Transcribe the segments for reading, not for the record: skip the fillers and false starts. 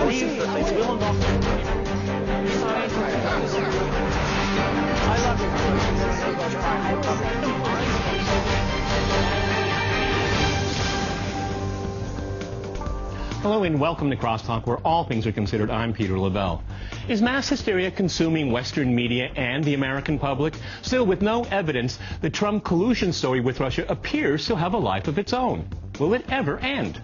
believe that they will not. I love you. Hello and welcome to Crosstalk, where all things are considered. I'm Peter Lavelle. Is mass hysteria consuming Western media and the American public? Still, with no evidence, the Trump collusion story with Russia appears to have a life of its own. Will it ever end?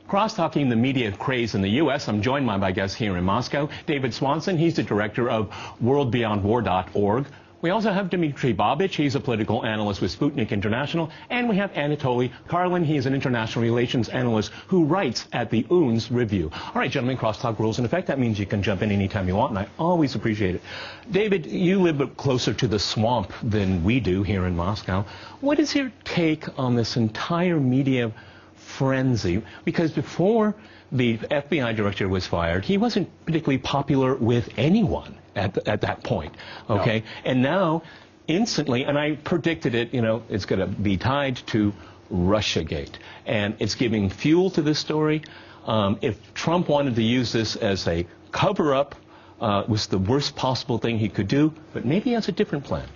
Cross-talking the media craze in the U.S., I'm joined by my guest here in Moscow, David Swanson. He's the director of worldbeyondwar.org. We also have Dmitry Babich. He's a political analyst with Sputnik International. And we have Anatoly Karlin. He's an international relations analyst who writes at the UNS Review. All right, gentlemen, crosstalk rules in effect. That means you can jump in anytime you want, and I always appreciate it. David, you live closer to the swamp than we do here in Moscow. What is your take on this entire media frenzy? Because before the FBI director was fired, he wasn't particularly popular with anyone at that point, okay? No. And now, instantly, and I predicted it, you know, it's going to be tied to Russiagate. And it's giving fuel to this story. If Trump wanted to use this as a cover-up, it was the worst possible thing he could do, but maybe he has a different plan.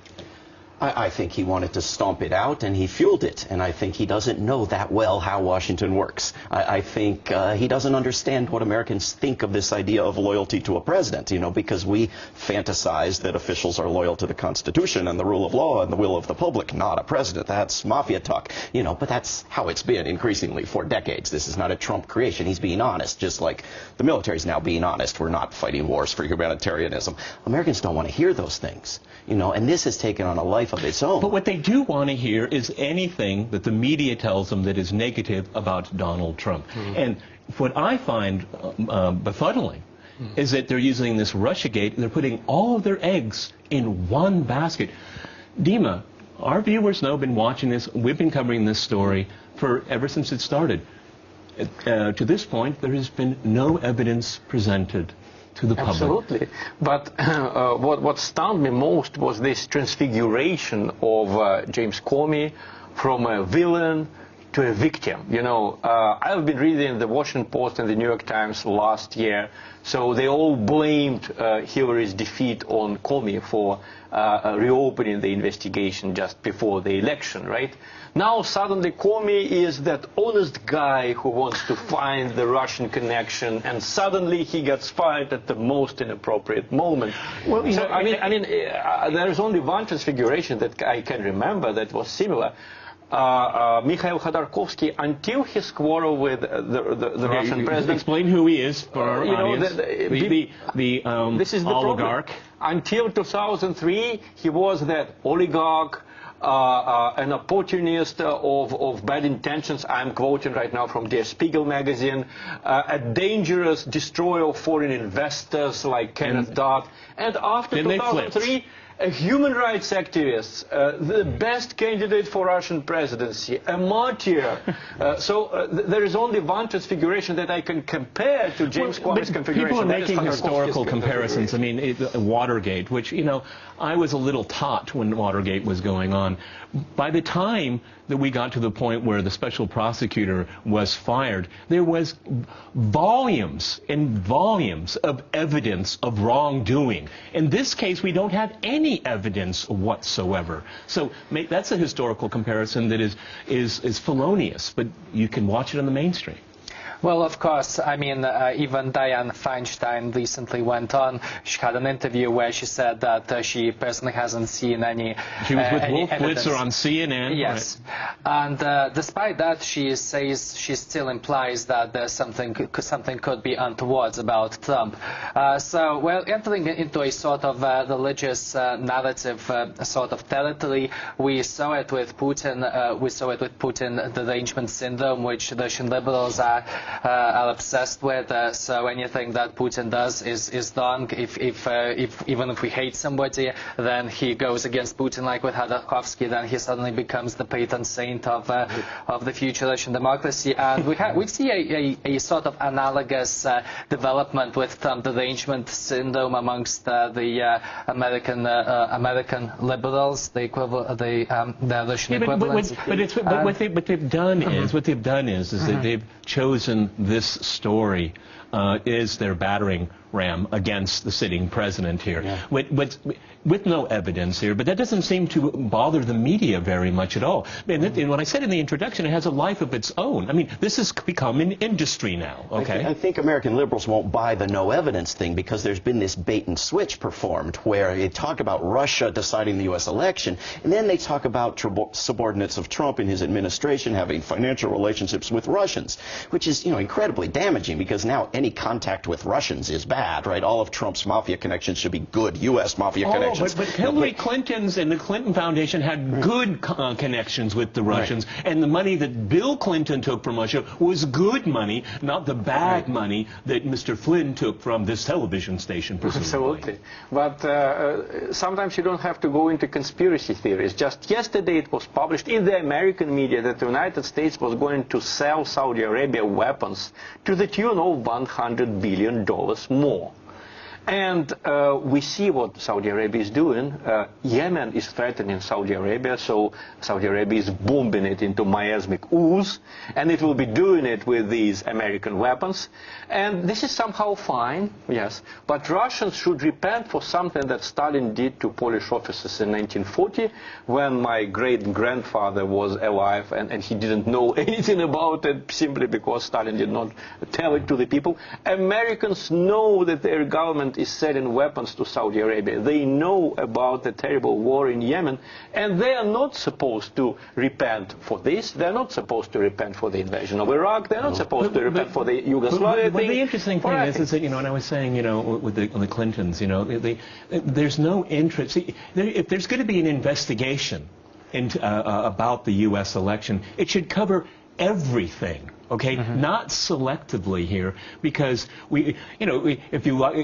I think he wanted to stomp it out, and he fueled it. And I think he doesn't know that well how Washington works. I think he doesn't understand what Americans think of this idea of loyalty to a president, you know, because we fantasize that officials are loyal to the Constitution and the rule of law and the will of the public, not a president. That's mafia talk, you know, but that's how it's been increasingly for decades. This is not a Trump creation. He's being honest, just like the military's now being honest. We're not fighting wars for humanitarianism. Americans don't want to hear those things, you know, and this has taken on a life of its own. But what they do want to hear is anything that the media tells them that is negative about Donald Trump. And what I find befuddling is that they're using this Russiagate, they're putting all of their eggs in one basket. Dima, our viewers know, been watching this, we've been covering this story ever since it started. To this point, there has been no evidence presented to the public. Absolutely. But what stunned me most was this transfiguration of James Comey from a villain to a victim. You know, I've been reading the Washington Post and the New York Times last year, so they all blamed Hillary's defeat on Comey for reopening the investigation just before the election, right? Now suddenly Comey is that honest guy who wants to find the Russian connection, and suddenly he gets fired at the most inappropriate moment. Well, you know, I mean, there is only one transfiguration that I can remember that was similar. Mikhail Khodorkovsky, until his quarrel with the Russian president. Explain who he is for our audience. This is the oligarch. Problem. Until 2003, he was that oligarch, an opportunist of bad intentions. I'm quoting right now from Der Spiegel magazine, a dangerous destroyer of foreign investors like Kenneth Dodd. And after 2003, a human rights activist, the best candidate for Russian presidency, a martyr. There is only one transfiguration that I can compare to James Comey's configuration. People are making historical comparisons. I mean, Watergate, which, you know, I was a little taught when Watergate was going on. By the time that we got to the point where the special prosecutor was fired, there was volumes and volumes of evidence of wrongdoing. In this case, we don't have any evidence whatsoever. So that's a historical comparison that is felonious, but you can watch it on the mainstream. Well, of course, I mean, even Dianne Feinstein recently went on. She had an interview where she said that she personally hasn't seen any She was with Wolf Blitzer on CNN. Yes. Right. And despite that, she says, she still implies that there's something could be untoward about Trump. So we're entering into a sort of religious narrative sort of territory. We saw it with Putin. We saw it with Putin derangement syndrome, which Russian liberals are are obsessed with. So anything that Putin does is done. Even if we hate somebody, then he goes against Putin, like with Khodorkovsky, then he suddenly becomes the patron saint of the future Russian democracy. And we see a sort of analogous development with Trump derangement syndrome amongst the American liberals, the Russian equivalents. But what they've done is that they've chosen this story is their battering ram against the sitting president here, with no evidence here. But that doesn't seem to bother the media very much at all. And when I said in the introduction, it has a life of its own. I mean, this has become an industry now. Okay, I think American liberals won't buy the no evidence thing because there's been this bait and switch performed where they talk about Russia deciding the U.S. election, and then they talk about subordinates of Trump in his administration having financial relationships with Russians, which is, incredibly damaging because now any contact with Russians is bad, right? All of Trump's mafia connections should be good U.S. mafia connections. But Hillary Clinton's and the Clinton Foundation had good connections with the Russians, and the money that Bill Clinton took from Russia was good money, not the bad money that Mr. Flynn took from this television station, presumably. Absolutely. But sometimes you don't have to go into conspiracy theories. Just yesterday it was published in the American media that the United States was going to sell Saudi Arabia weapons to the tune of $100 billion more. And we see what Saudi Arabia is doing. Yemen is threatening Saudi Arabia, so Saudi Arabia is bombing it into miasmic ooze, and it will be doing it with these American weapons. And this is somehow fine, yes, but Russians should repent for something that Stalin did to Polish officers in 1940, when my great-grandfather was alive, and he didn't know anything about it simply because Stalin did not tell it to the people. Americans know that their government is selling weapons to Saudi Arabia. They know about the terrible war in Yemen, and they are not supposed to repent for this. They are not supposed to repent for the invasion of Iraq. They are not supposed to repent for the Yugoslavia thing. But the interesting thing is that, and I was saying, with the Clintons, there's no interest. See, if there's going to be an investigation into, about the U.S. election, it should cover everything. Okay, not selectively here, because if you like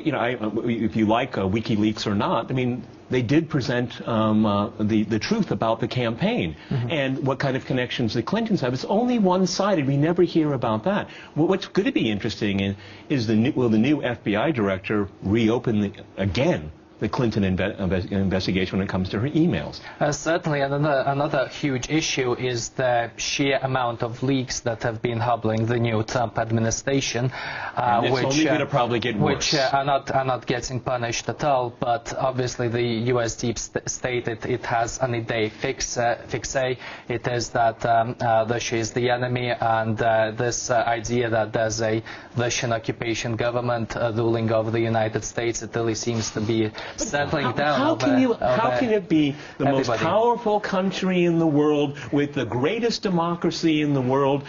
WikiLeaks or not, I mean, they did present the truth about the campaign and what kind of connections the Clintons have. It's only one-sided. We never hear about that. What's going to be interesting is will the new FBI director reopen again the Clinton investigation when it comes to her emails? Certainly, and another huge issue is the sheer amount of leaks that have been hobbling the new Trump administration, which only going to probably get worse. Which are not getting punished at all. But obviously, the U.S. deep state it has an idée fixe. It is that Russia is the enemy, and this idea that there's a Russian occupation government ruling over the United States, it really seems to be settling down. How can it be the most powerful country in the world with the greatest democracy in the world,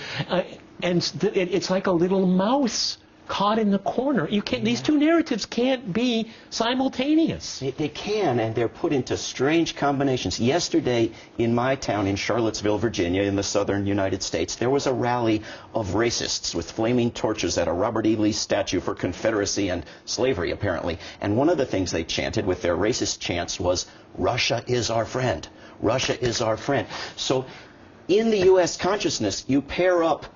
and it's like a little mouse caught in the corner? You can't. These two narratives can't be simultaneous. They can, and they're put into strange combinations. Yesterday, in my town in Charlottesville, Virginia, in the southern United States, there was a rally of racists with flaming torches at a Robert E. Lee statue for Confederacy and slavery, apparently. And one of the things they chanted with their racist chants was, "Russia is our friend. Russia is our friend." So, in the U.S. consciousness, you pair up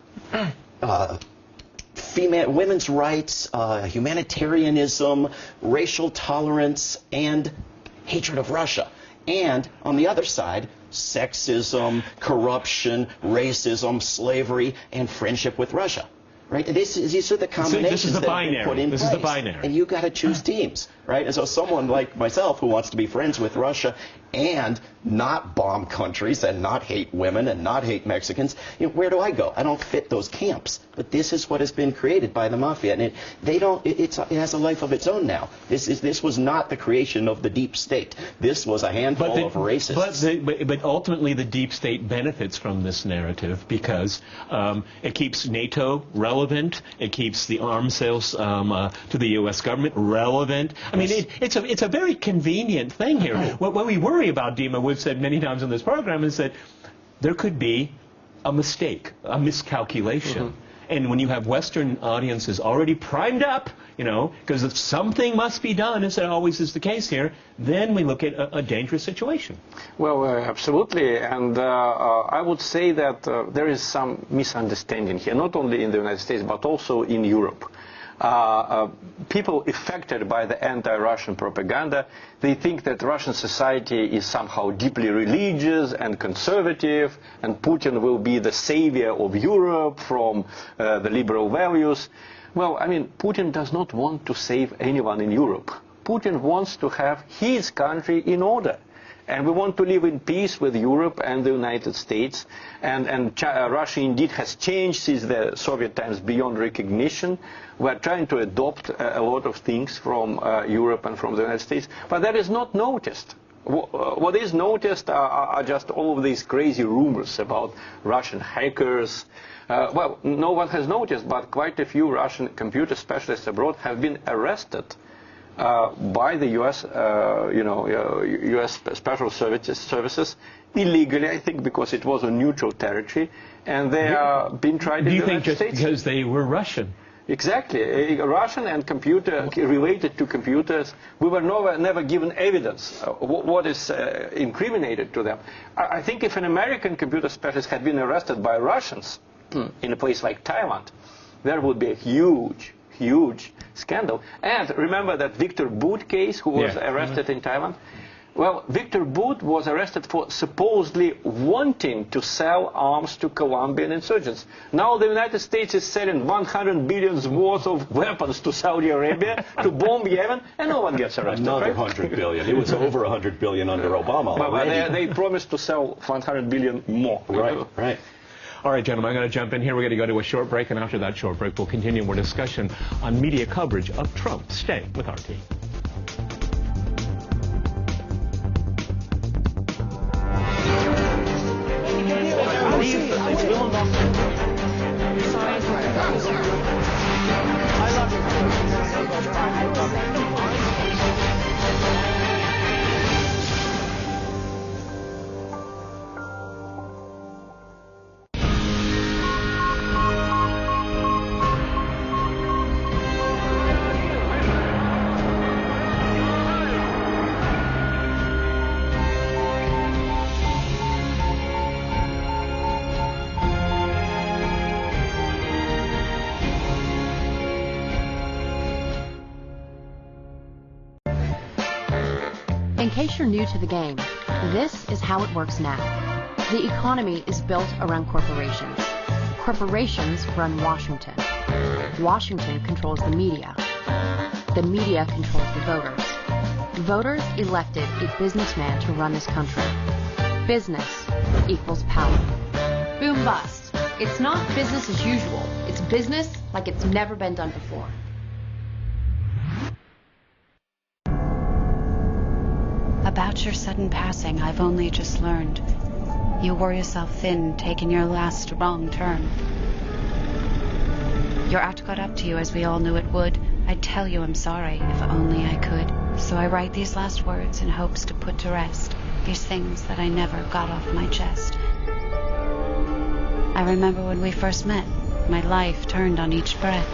women's rights, humanitarianism, racial tolerance, and hatred of Russia. And on the other side, sexism, corruption, racism, slavery, and friendship with Russia. Right? These are the combinations that they put in place. This is the binary. And you got to choose teams, right? And so someone like myself who wants to be friends with Russia and not bomb countries and not hate women and not hate Mexicans, where do I go? I don't fit those camps. But this is what has been created by the mafia, and it has a life of its own now. This was not the creation of the deep state. This was a handful of racists. But ultimately, the deep state benefits from this narrative because it keeps NATO relevant. It keeps the arms sales to the U.S. government relevant. I mean, it's a very convenient thing here. What we worry about, Dima, we've said many times on this program, is that there could be a mistake, a miscalculation. And when you have Western audiences already primed up, you know, because if something must be done, as it always is the case here, then we look at a dangerous situation. Well, absolutely. And I would say that there is some misunderstanding here, not only in the United States, but also in Europe. People affected by the anti-Russian propaganda, they think that Russian society is somehow deeply religious and conservative, and Putin will be the savior of Europe from the liberal values. Well, I mean, Putin does not want to save anyone in Europe. Putin wants to have his country in order. And we want to live in peace with Europe and the United States. And Russia indeed has changed since the Soviet times beyond recognition. We are trying to adopt a lot of things from Europe and from the United States. But that is not noticed. What is noticed are just all of these crazy rumors about Russian hackers. Well, no one has noticed, but quite a few Russian computer specialists abroad have been arrested by the U.S. U.S. Special Services illegally, I think, because it was a neutral territory, and they are being tried in the United States. Do you think just because they were Russian? Exactly, Russian and computer related to computers. We were never given evidence what is incriminated to them. I think if an American computer specialist had been arrested by Russians in a place like Thailand, there would be a huge scandal. And remember that Victor Bout case, who was arrested in Thailand? Well, Victor Bout was arrested for supposedly wanting to sell arms to Colombian insurgents. Now the United States is selling 100 billion worth of weapons to Saudi Arabia to bomb Yemen, and no one gets arrested. Another right? 100 billion. It was over 100 billion under Obama. But they promised to sell 100 billion more. Right. All right, gentlemen, I'm going to jump in here. We're going to go to a short break, and after that short break, we'll continue our discussion on media coverage of Trump. Stay with RT. In case you're new to the game, this is how it works now. The economy is built around corporations. Corporations run Washington. Washington controls the media. The media controls the voters. Voters elected a businessman to run this country. Business equals power. Boom bust. It's not business as usual. It's business like it's never been done before. About your sudden passing, I've only just learned. You wore yourself thin, taking your last wrong turn. Your act got up to you as we all knew it would. I'd tell you I'm sorry, if only I could. So I write these last words in hopes to put to rest these things that I never got off my chest. I remember when we first met, my life turned on each breath.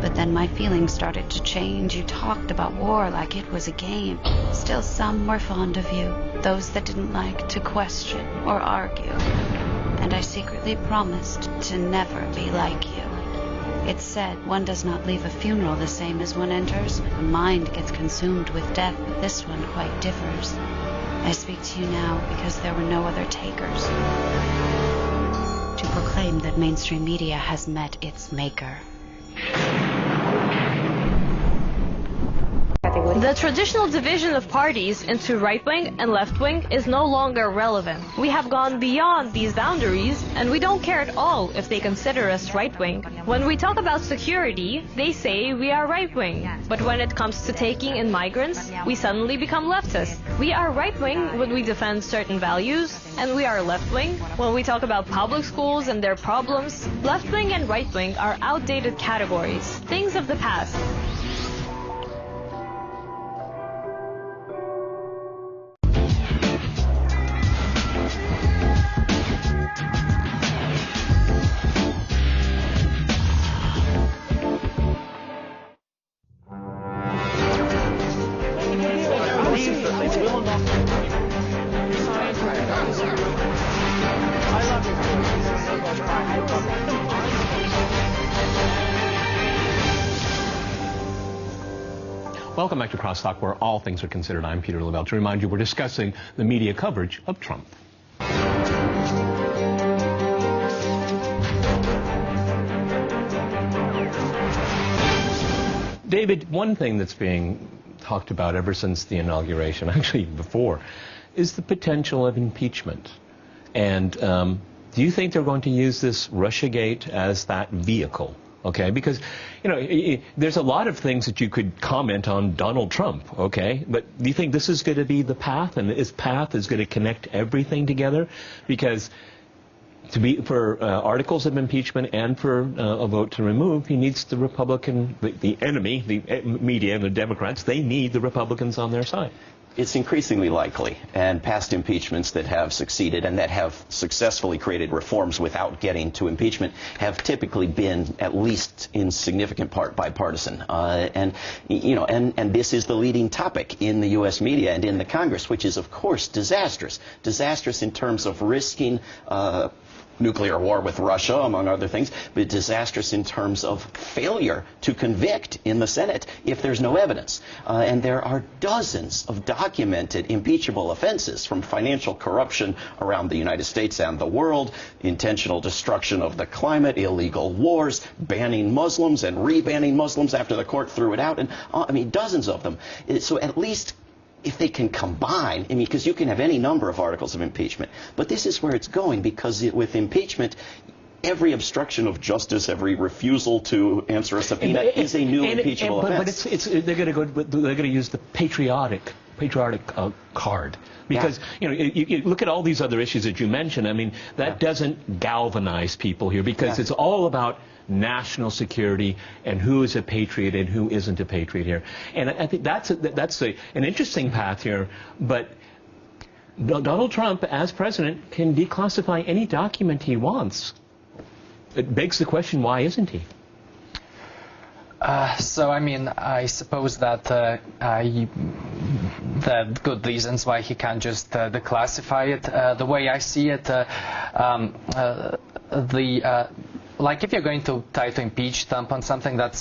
But then my feelings started to change. You talked about war like it was a game. Still some were fond of you, those that didn't like to question or argue. And I secretly promised to never be like you. It's said one does not leave a funeral the same as one enters. The mind gets consumed with death, but this one quite differs. I speak to you now because there were no other takers. To proclaim that mainstream media has met its maker. The traditional division of parties into right-wing and left-wing is no longer relevant. We have gone beyond these boundaries, and we don't care at all if they consider us right-wing. When we talk about security, they say we are right-wing. But when it comes to taking in migrants, we suddenly become leftist. We are right-wing when we defend certain values, and we are left-wing when we talk about public schools and their problems. Left-wing and right-wing are outdated categories, things of the past. Welcome back to Crosstalk, where all things are considered. I'm Peter Lavelle. To remind you, we're discussing the media coverage of Trump. David, one thing that's being talked about ever since the inauguration, actually before, is the potential of impeachment. And do you think they're going to use this Russiagate as that vehicle? Okay, because, you know, there's a lot of things that you could comment on Donald Trump, okay? But do you think this is going to be the path, and this path is going to connect everything together? Because for articles of impeachment and for a vote to remove, he needs the Republican, the enemy, the media and the Democrats, they need the Republicans on their side. It's increasingly likely, and past impeachments that have succeeded and that have successfully created reforms without getting to impeachment have typically been, at least in significant part, bipartisan. And this is the leading topic in the U.S. media and in the Congress, which is, of course, disastrous. Disastrous in terms of risking nuclear war with Russia, among other things, but disastrous in terms of failure to convict in the Senate if there's no evidence. And there are dozens of documented impeachable offenses, from financial corruption around the United States and the world, intentional destruction of the climate, illegal wars, banning Muslims and re-banning Muslims after the court threw it out, and I mean, dozens of them. So at least if they can combine, I mean, because you can have any number of articles of impeachment, but this is where it's going, because with impeachment, every obstruction of justice, every refusal to answer a subpoena is a new impeachable offense. But they're going to use the patriotic card, because you know, you look at all these other issues that you mentioned. I mean, that doesn't galvanize people here, because it's all about national security and who is a patriot and who isn't a patriot here. And I think that's an interesting path here. But Donald Trump, as president, can declassify any document he wants. It begs the question, why isn't he? So, I mean, I suppose that there are good reasons why he can't just declassify it. The way I see it, like, if you're going to try to impeach Trump on something that's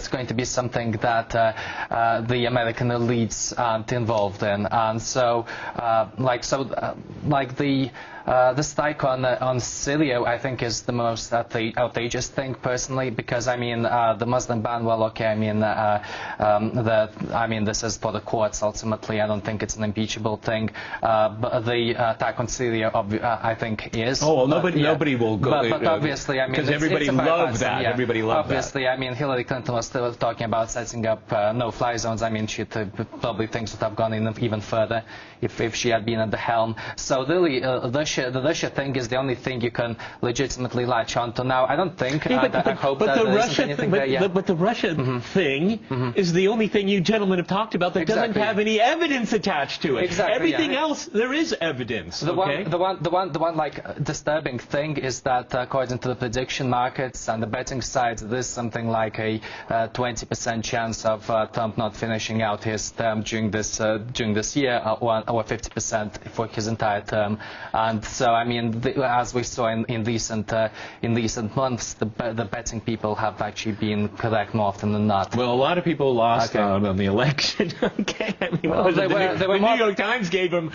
going to be something that the American elites aren't involved in, and so the strike on Syria, I think, is the most outrageous thing, personally, because I mean, the Muslim ban, well, okay, I mean, this is for the courts ultimately. I don't think it's an impeachable thing, but the attack on Syria, I think, is. Oh, well, nobody will go. But obviously, I mean, because everybody loved that. Yeah. Everybody loved obviously, that. I mean, Hillary Clinton was still talking about setting up no-fly zones. I mean, she probably things would have gone in even further if she had been at the helm. So really, the Russia thing is the only thing you can legitimately latch onto now. I don't think. I hope that there isn't anything there. Yeah. But the Russia thing is the only thing you gentlemen have talked about that doesn't have any evidence attached to it. Exactly. Everything else, there is evidence. The one like disturbing thing is that according to the prediction markets and the betting sites, there's something like a 20% chance of Trump not finishing out his term during this year, or 50% for his entire term. And so, I mean, as we saw in recent months, the betting people have actually been correct more often than not. Well, a lot of people lost on the election. Okay, I mean, the New York Times gave Hillary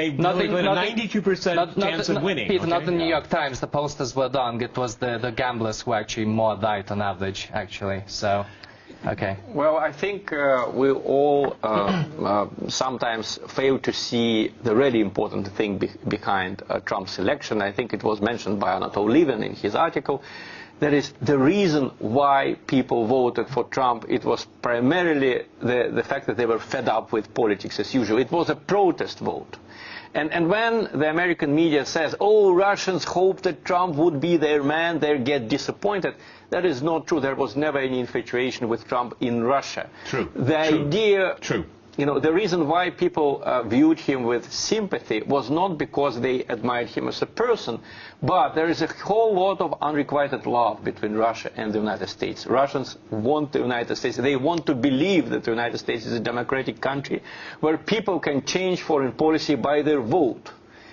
Clinton a 92% chance of winning. Peter, not the New York Times. The pollsters were wrong. It was the gamblers who actually more right on average, actually. So. Okay. Well, I think we all sometimes fail to see the really important thing behind Trump's election. I think it was mentioned by Anatol Levin in his article. That is, the reason why people voted for Trump, it was primarily the fact that they were fed up with politics as usual. It was a protest vote. And when the American media says, oh, Russians hope that Trump would be their man, they get disappointed, that is not true. There was never any infatuation with Trump in Russia. True. The idea, True. You know, the reason why people viewed him with sympathy was not because they admired him as a person, but there is a whole lot of unrequited love between Russia and the United States. Russians want the United States. They want to believe that the United States is a democratic country where people can change foreign policy by their vote.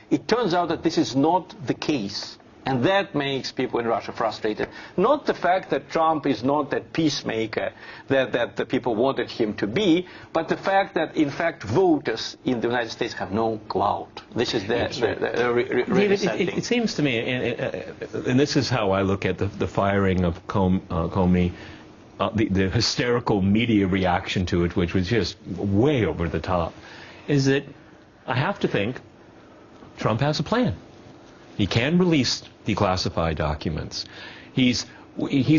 It turns out that this is not the case. And that makes people in Russia frustrated. Not the fact that Trump is not that peacemaker that the people wanted him to be, but the fact that, in fact, voters in the United States have no clout. This is really sad thing. It seems to me, and this is how I look at the firing of Comey, the hysterical media reaction to it, which was just way over the top, is that I have to think Trump has a plan. He can release declassified documents. He's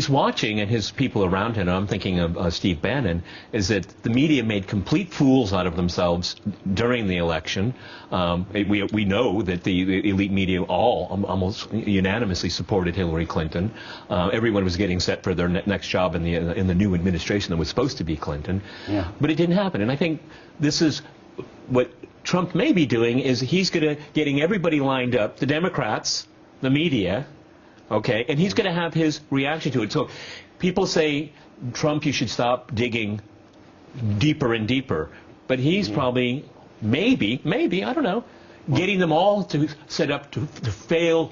watching, and his people around him, I'm thinking of Steve Bannon, is that the media made complete fools out of themselves during the election. We know that the elite media almost unanimously supported Hillary Clinton. Everyone was getting set for their next job in the new administration that was supposed to be Clinton. Yeah. But it didn't happen. And I think this is what Trump may be doing, is he's getting everybody lined up, the Democrats, the media, okay, and he's going to have his reaction to it. So people say, Trump, you should stop digging deeper and deeper. But he's probably, maybe, I don't know, getting them all to set up to fail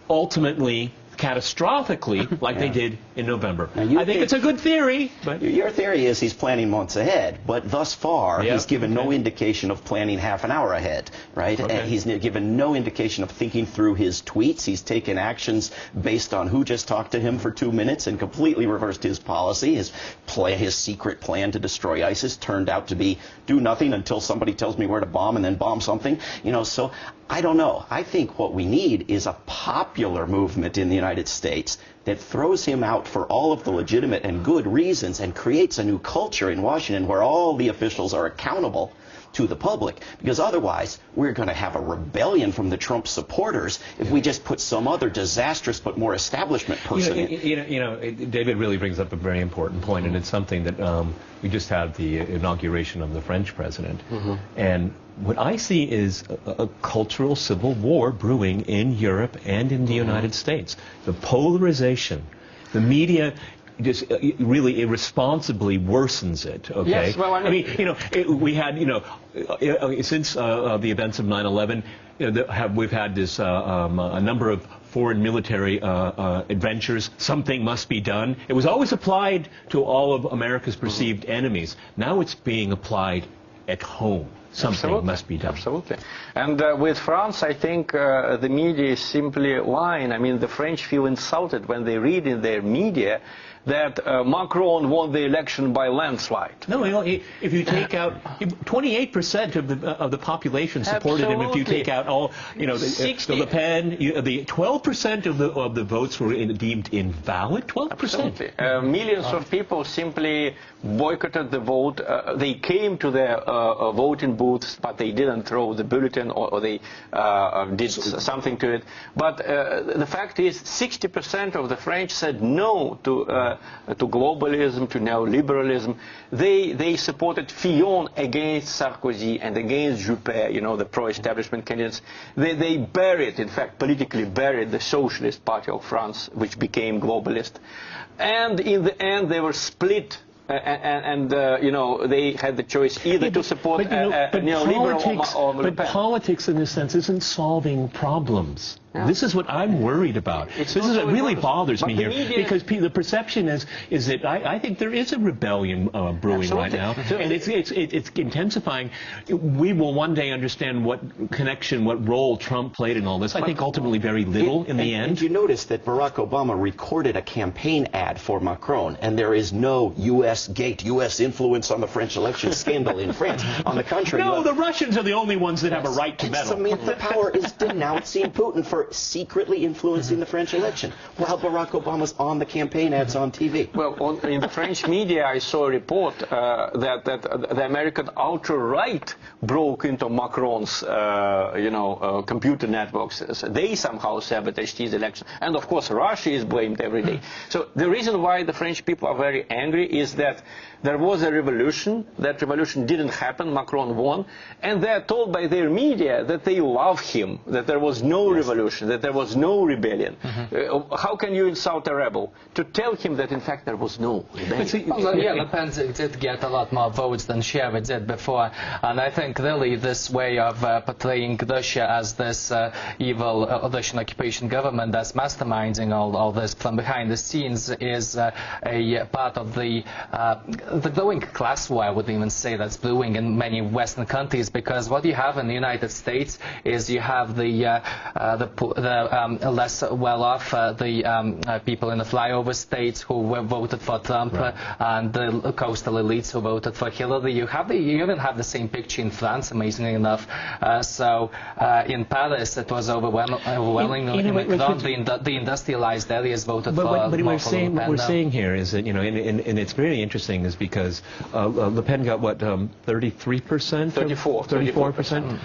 ultimately, catastrophically, like they did in November. I think it's a good theory. But your theory is he's planning months ahead, but thus far he's given no indication of planning half an hour ahead, right? Okay. And he's given no indication of thinking through his tweets. He's taken actions based on who just talked to him for 2 minutes and completely reversed his policy. His secret plan to destroy ISIS turned out to be do nothing until somebody tells me where to bomb and then bomb something. You know, so I don't know. I think what we need is a popular movement in the United States that throws him out for all of the legitimate and good reasons and creates a new culture in Washington where all the officials are accountable to the public, because otherwise we're going to have a rebellion from the Trump supporters if we just put some other disastrous but more establishment person in. David really brings up a very important point, and it's something that we just had the inauguration of the French president, and what I see is a cultural civil war brewing in Europe and in the United States. The polarization, the media just really irresponsibly worsens it. Okay. Yes, well, I mean, we had, since the events of 9/11, we've had this a number of foreign military adventures. Something must be done. It was always applied to all of America's perceived enemies. Now it's being applied at home. Something must be done. Absolutely. And with France, I think the media is simply lying. I mean, the French feel insulted when they read in their media that Macron won the election by landslide. No, if you take out 28% of the population supported him. If you take out all, the Le Pen, the 12% of the votes were deemed invalid. 12%. Absolutely. Millions of people simply boycotted the vote. They came to their voting booths, but they didn't throw the bulletin, or they did something to it. But the fact is, 60% of the French said no to globalism, to neoliberalism. They supported Fillon against Sarkozy and against Juppé, the pro-establishment candidates. They buried, in fact, politically buried the Socialist Party of France, which became globalist. And in the end, they were split. And they had the choice either to support neoliberal or Le Pen. But politics, in a sense, isn't solving problems. Yeah. This is what I'm worried about. This is what really bothers me here, because the perception is that I think there is a rebellion brewing right now, and it's intensifying. We will one day understand what connection, what role Trump played in all this. I think ultimately very little in the end. And you notice that Barack Obama recorded a campaign ad for Macron, and there is no U.S. gate, U.S. influence on the French election scandal in France. On the contrary, no, the Russians are the only ones that have a right to meddle. Samantha Power is denouncing Putin for secretly influencing the French election, while Barack Obama's on the campaign ads on TV. Well, in the French media, I saw a report that the American ultra-right broke into Macron's, computer networks. So they somehow sabotaged his election. And of course, Russia is blamed every day. So the reason why the French people are very angry is that there was a revolution. That revolution didn't happen. Macron won. And they're told by their media that they love him, that there was no revolution. revolution, that there was no rebellion. How can you insult a rebel? To tell him that in fact there was no rebellion. Le Pen did get a lot more votes than she ever did before, and I think really this way of portraying Russia as this evil Russian occupation government that's masterminding all this from behind the scenes is a part of the growing class war, I would even say, that's brewing in many Western countries, because what you have in the United States is you have the less well-off, the people in the flyover states who voted for Trump, and the coastal elites who voted for Hillary. You even have the same picture in France, amazingly enough. So in Paris, it was overwhelmingly Macron. The industrialized areas voted for But what Le we're saying here is that, and it's really interesting, is because Le Pen got what, 33%? 34%.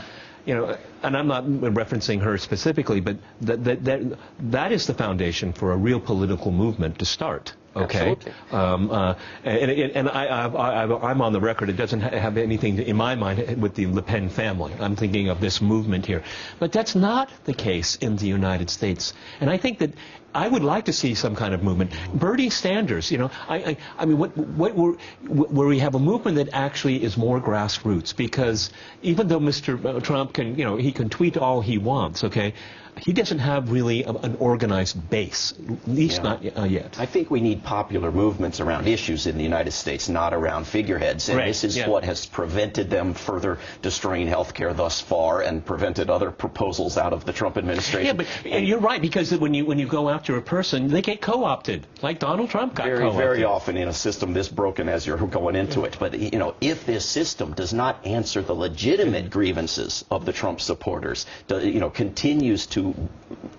And I'm not referencing her specifically, but that is the foundation for a real political movement to start. Okay, and I'm on the record. It doesn't have anything in my mind with the Le Pen family. I'm thinking of this movement here, but that's not the case in the United States. And I think that I would like to see some kind of movement. Bernie Sanders, I mean, where we have a movement that actually is more grassroots, because even though Mr. Trump can, he can tweet all he wants, okay, he doesn't have really an organized base, at least not yet. I think we need popular movements around issues in the United States, not around figureheads. And this is what has prevented them further destroying health care thus far and prevented other proposals out of the Trump administration. Yeah, but you're right, because when you go after a person, they get co-opted, like Donald Trump got co-opted. Very often in a system this broken as you're going into it. But, if this system does not answer the legitimate grievances of the Trump supporters, continues to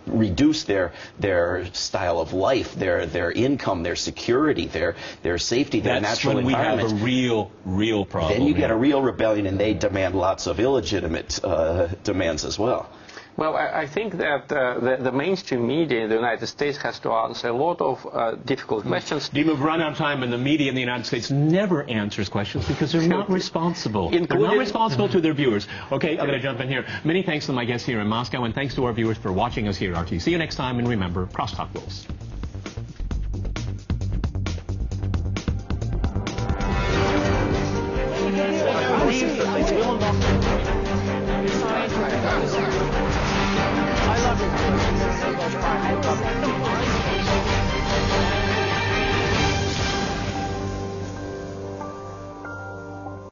reduce their style of life, their income, their security, their safety, their natural environment. That's when we have a real problem. Then you get a real rebellion, and they demand lots of illegitimate demands as well. Well, I think that the mainstream media in the United States has to answer a lot of difficult questions. Dima, we've run out of time, and the media in the United States never answers questions because they're not responsible. They're not responsible to their viewers. Okay, I'm going to jump in here. Many thanks to my guests here in Moscow, and thanks to our viewers for watching us here at RT. See you next time, and remember, Crosstalk rules. I love it.